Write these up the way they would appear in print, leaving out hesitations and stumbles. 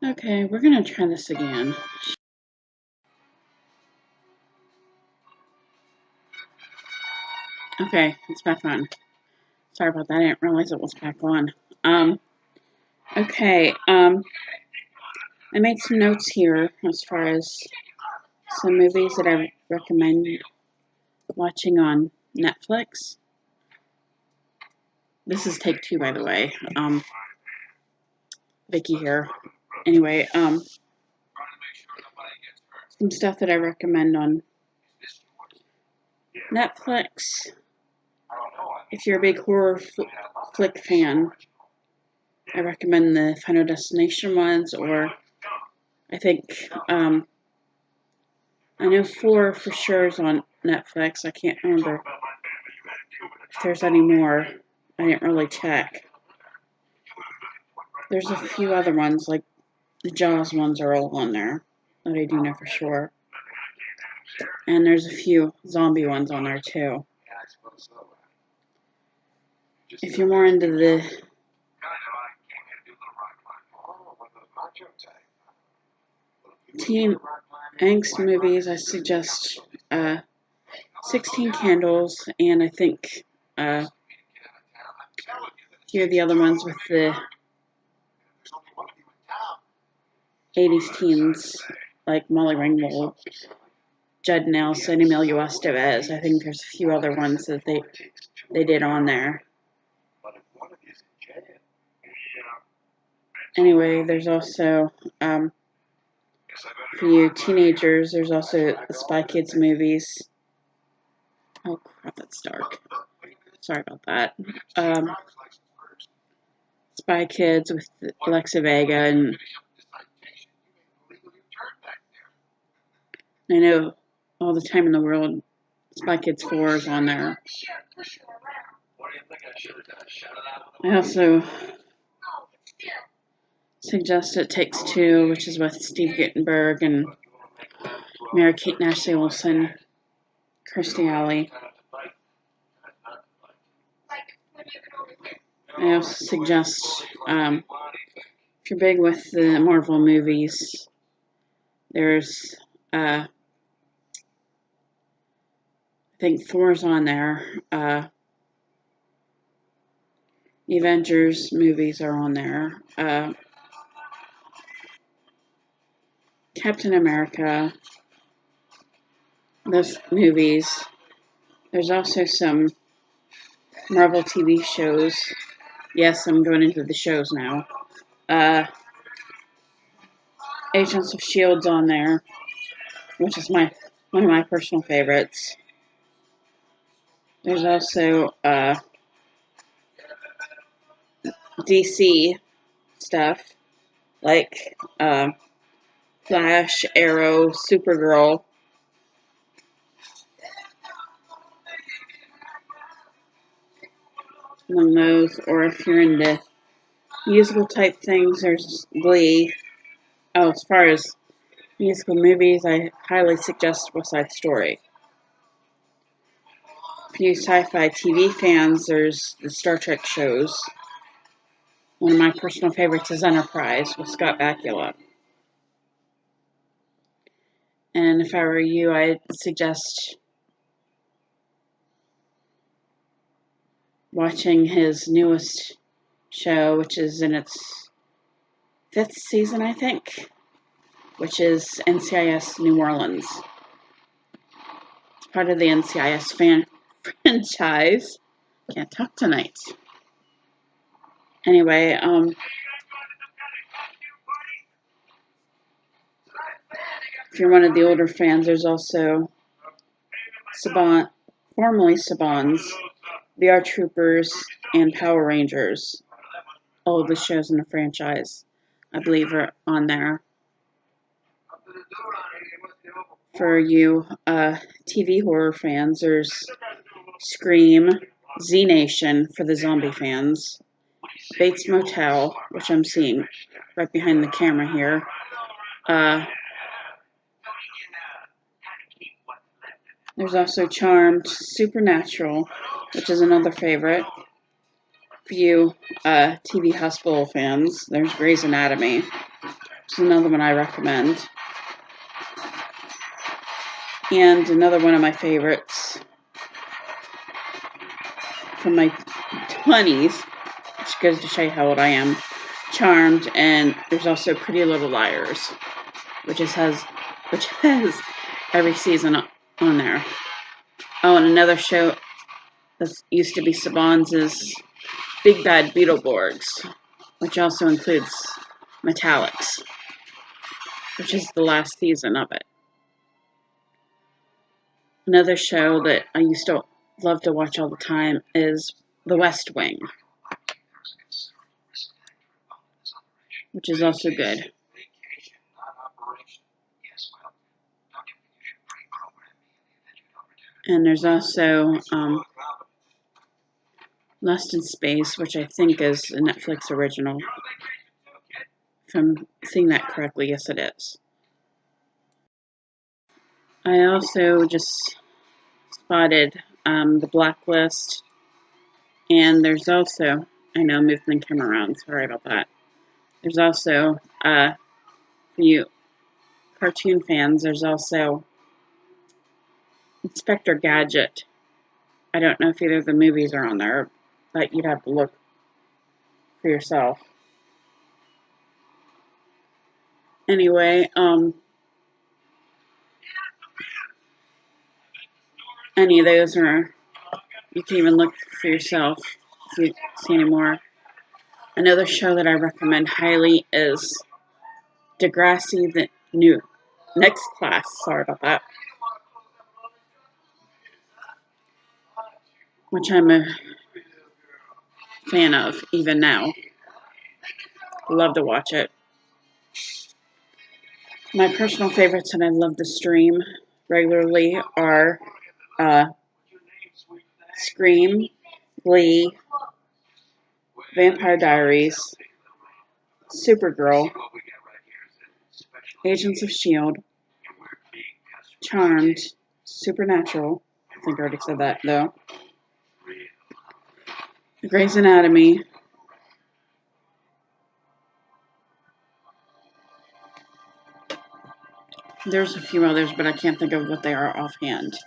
Okay, we're gonna try this again. Okay, it's back on. Sorry about that, I didn't realize it was back on. Okay, I made some notes here as far as some movies that I recommend watching on Netflix. This is take two, by the way. Vicky here. Anyway, some stuff that I recommend on Netflix. If you're a big horror flick fan, I recommend the Final Destination ones, or I think, I know 4 for sure is on Netflix. I can't remember if there's any more. I didn't really check. There's a few other ones, like the Jaws ones are all on there, that I do know for sure. And there's a few zombie ones on there too. If you're more into the teen angst movies, I suggest 16 Candles, and I think a few of the other ones with the 80s teens, like Molly Ringwald, Judd Nelson, Emilio Estevez. I think there's a few other ones that they did on there. Anyway, there's also, for you teenagers, there's also the Spy Kids movies. Oh crap, that's dark. Sorry about that. Spy Kids with Alexa Vega, and I know All the Time in the World. Spy Kids 4 is on there. I also suggest It Takes Two, which is with Steve Guttenberg and Mary-Kate Ashley Olsen, Kirstie Alley. I also suggest, if you're big with the Marvel movies, there's, I think Thor's on there. The Avengers movies are on there. Captain America, those movies. There's also some Marvel TV shows. Yes, I'm going into the shows now. Agents of S.H.I.E.L.D's on there, which is one of my personal favorites. There's also DC stuff, like Flash, Arrow, Supergirl. Among those, or if you're into musical type things, there's Glee. Oh, as far as musical movies, I highly suggest West Side Story. For you sci-fi TV fans, there's the Star Trek shows. One of my personal favorites is Enterprise with Scott Bakula. And if I were you, I'd suggest watching his newest show, which is in its 5th season, I think, which is NCIS New Orleans. It's part of the NCIS franchise. Can't talk tonight. Anyway, if you're one of the older fans, there's also Saban, formerly Saban's, VR Troopers, and Power Rangers. All of the shows in the franchise, I believe, are on there. For you TV horror fans, there's Scream, Z Nation for the zombie fans, Bates Motel, which I'm seeing right behind the camera here. There's also Charmed, Supernatural, which is another favorite. For you TV hospital fans, there's Grey's Anatomy. is another one I recommend. And another one of my favorites from my 20s, which goes to show you how old I am, Charmed, and there's also Pretty Little Liars, which has every season on there. Oh, and another show that used to be Saban's is Big Bad Beetleborgs, which also includes Metallics, which is the last season of it. Another show that I used to love to watch all the time is The West Wing, which is also good. And there's also Lost in Space, which I think is a Netflix original. If I'm seeing that correctly, yes it is. I also just spotted The Blacklist, and there's also, I know movement came around, sorry about that. There's also, for you cartoon fans, there's also Inspector Gadget. I don't know if either of the movies are on there, but you'd have to look for yourself. Anyway, any of those are, you can even look for yourself if you see any more. Another show that I recommend highly is Degrassi, the new Next Class. Sorry about that. Which I'm a fan of even now. Love to watch it. My personal favorites that I love to stream regularly are Scream, Glee, Vampire Diaries, Supergirl, Agents of S.H.I.E.L.D., Charmed, Supernatural, I think I already said that though, Grey's Anatomy, there's a few others, but I can't think of what they are offhand.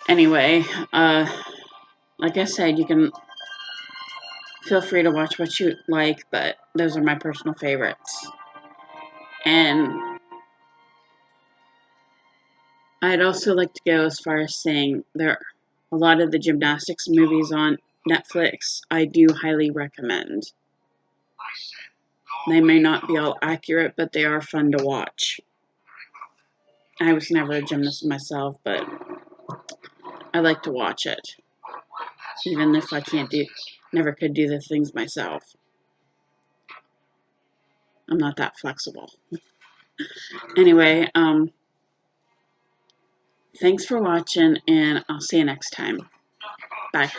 Anyway, like I said, you can feel free to watch what you like, but those are my personal favorites. And I'd also like to go as far as saying there a lot of the gymnastics movies on Netflix I do highly recommend. They may not be all accurate, but they are fun to watch. I was never a gymnast myself, but I like to watch it. Even if I never could do the things myself. I'm not that flexible. Anyway, thanks for watching, and I'll see you next time. Bye.